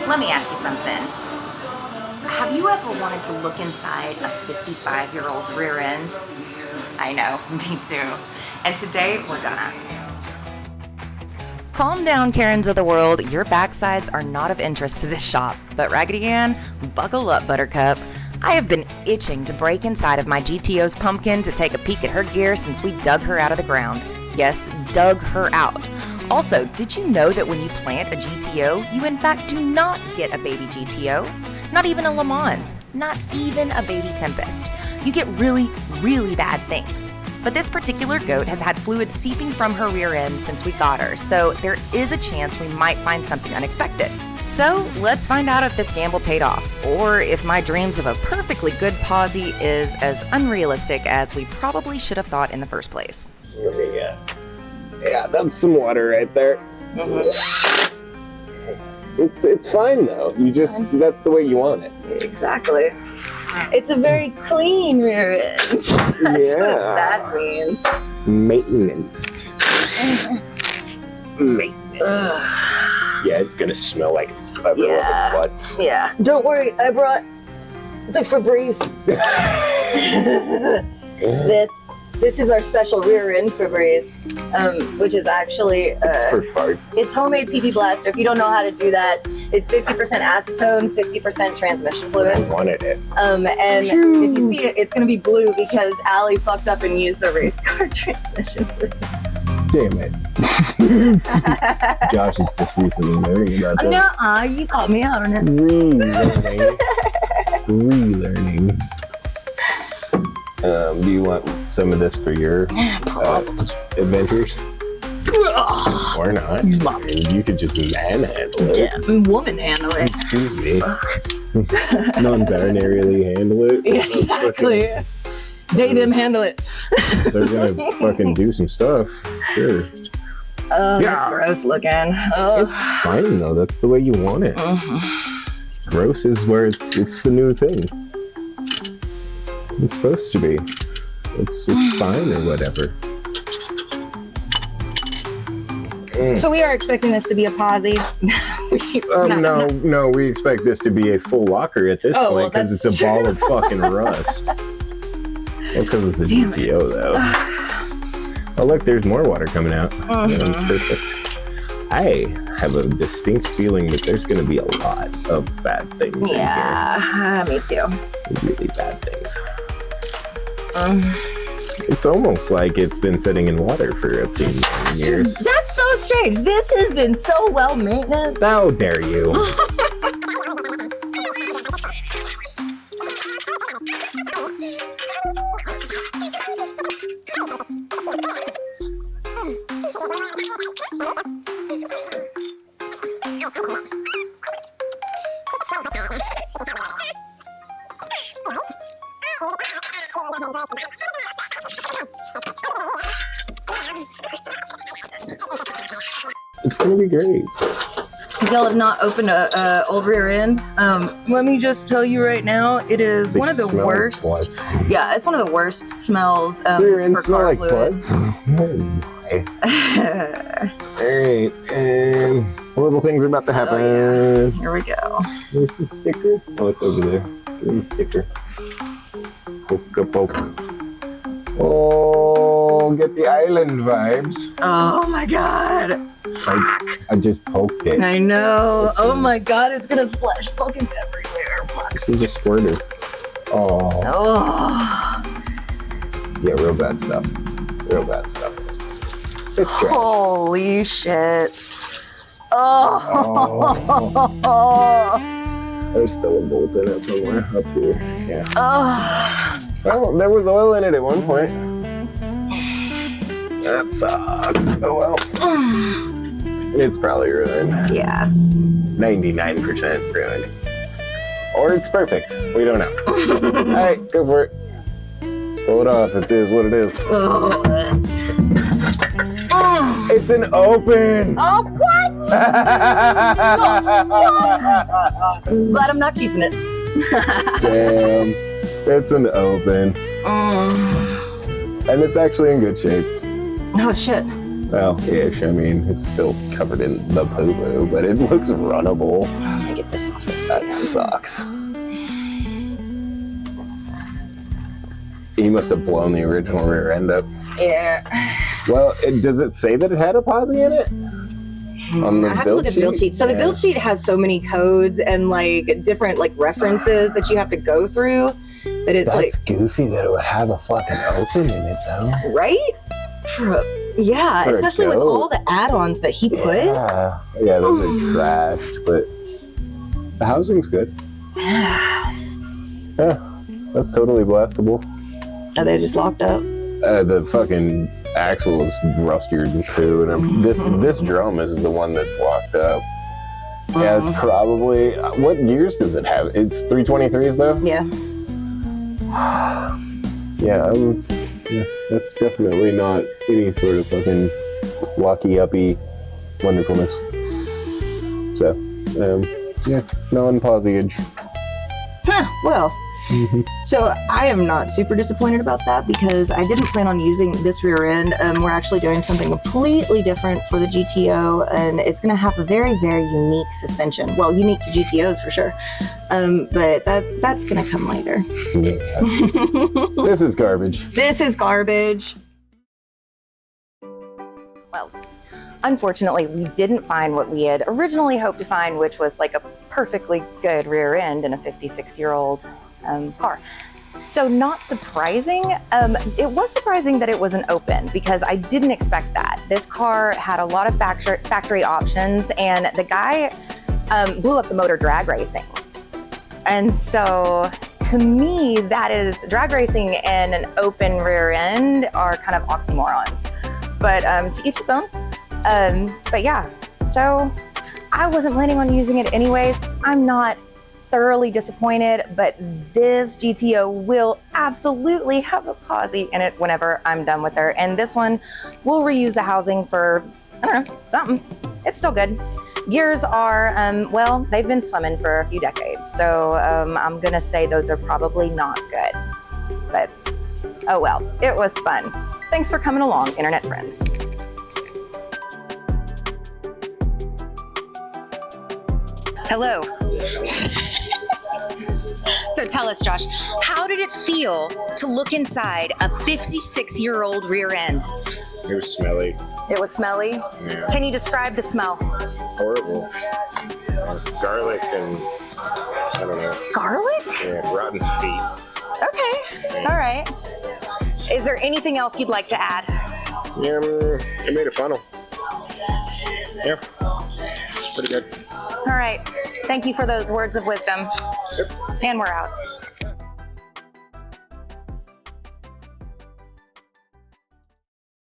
let me ask you something. Have you ever wanted to look inside a 55-year-old's rear end? I know, me too. And today, we're gonna. Calm down, Karens of the world. Your backsides are not of interest to this shop. But Raggedy Ann, buckle up, Buttercup. I have been itching to break inside of my GTO's pumpkin to take a peek at her gear since we dug her out of the ground. Yes, dug her out. Also, did you know that when you plant a GTO, you in fact do not get a baby GTO? Not even a Le Mans, not even a baby Tempest. You get really, really bad things. But this particular goat has had fluid seeping from her rear end since we got her, so there is a chance we might find something unexpected. So let's find out if this gamble paid off, or if my dreams of a perfectly good posse is as unrealistic as we probably should have thought in the first place. Yeah, that's some water right there. It's fine though. That's the way you want it. Exactly. It's a very clean rear end. That's what that means. Maintenance. Yeah, it's gonna smell like everyone's butts. Yeah. Don't worry, I brought the Febreze. This is our special rear end Febreze, which is actually it's for farts. It's homemade PP blaster. If you don't know how to do that, it's 50% acetone, 50% transmission fluid. I wanted it. And if you see it, it's gonna be blue because Allie fucked up and used the race car transmission fluid. Damn it. Josh is just recently learning about that. Nuh-uh, you called me out on it. Relearning. Do you want some of this for your adventures? Or not. And you could just manhandle it. Yeah, woman handle it. Excuse me. Non-binarily handle it. Yeah, exactly. They them handle it. They're gonna fucking do some stuff. Sure. Oh, that's gross looking. Oh. It's fine though. That's the way you want it. Gross is where it's the new thing. It's supposed to be. It's fine or whatever. So we are expecting this to be a posse. No, we expect this to be a full locker at this point because it's a ball of fucking rust. Well, because it's a GTO though. Oh look, there's more water coming out. That's perfect. I have a distinct feeling that there's going to be a lot of bad things in here. Yeah, me too. Really bad things. It's almost like it's been sitting in water for a few years. That's so strange. This has been so well maintenance. How dare you? It's gonna be great. Y'all have not opened a old rear end. Let me just tell you right now, it is one of the worst. Like yeah, it's one of the worst smells rear end for smell car like fluids. Alright, and horrible things are about to happen. Oh, yeah. Here we go. Where's the sticker? Oh, it's over there. Where's the sticker? Poke. Oh, get the island vibes. Oh my god. I just poked it. I know. Oh my god, it's gonna splash fucking everywhere. Fuck. She's a squirter. Oh. Yeah, real bad stuff. It's trash. Holy shit. Oh. There's still a bolt in it somewhere up here. Yeah. Oh. Well, there was oil in it at one point. That sucks. Oh well. It's probably ruined. Yeah. 99% ruined. Or it's perfect. We don't know. Alright, go for it. Pull it off. It is what it is. It's an open! Oh, what? Glad I'm not keeping it. Damn. It's an open. And it's actually in good shape. Oh, shit. Well, ish. I mean, it's still covered in the poo-poo, but it looks runnable. Let me get this off this That sucks. He must have blown the original rear end up. Yeah. Well, does it say that it had a posi in it? On the I have to look at the build sheet. So the build sheet has so many codes and like different like references that you have to go through that it's That's goofy that it would have a fucking open in it though. Right? Especially with all the add-ons that he put. Yeah, those are trashed, but the housing's good. Yeah, that's totally blastable. Are they just locked up? The fucking axle is rustier too, and this drum is the one that's locked up. Yeah, it's probably. What gears does it have? It's 323s though. Yeah. Yeah, that's definitely not any sort of fucking walkie-uppy wonderfulness. So, non-posiage. Well. So I am not super disappointed about that because I didn't plan on using this rear end. We're actually doing something completely different for the GTO, and it's going to have a very, very unique suspension. Well, unique to GTOs for sure, but that's going to come later. Yeah. This is garbage. This is garbage. Well, unfortunately, we didn't find what we had originally hoped to find, which was like a perfectly good rear end in a 56-year-old car. So not surprising. It was surprising that it wasn't open because I didn't expect that. This car had a lot of factory options, and the guy blew up the motor drag racing. And so to me, that is drag racing and an open rear end are kind of oxymorons. But to each his own. But yeah, so I wasn't planning on using it anyways. I'm not thoroughly disappointed, but this GTO will absolutely have a posi in it whenever I'm done with her. And this one will reuse the housing for, I don't know, something. It's still good. Gears are, well, they've been swimming for a few decades. So I'm gonna say those are probably not good. But, oh well, it was fun. Thanks for coming along, internet friends. Hello. So tell us, Josh, how did it feel to look inside a 56-year-old rear end? It was smelly. It was smelly? Yeah. Can you describe the smell? Horrible. Garlic and, I don't know. Garlic? Yeah, rotten feet. Okay, all right. Is there anything else you'd like to add? Yeah, it made a funnel. Yeah, pretty good. All right, thank you for those words of wisdom. Yep. And we're out.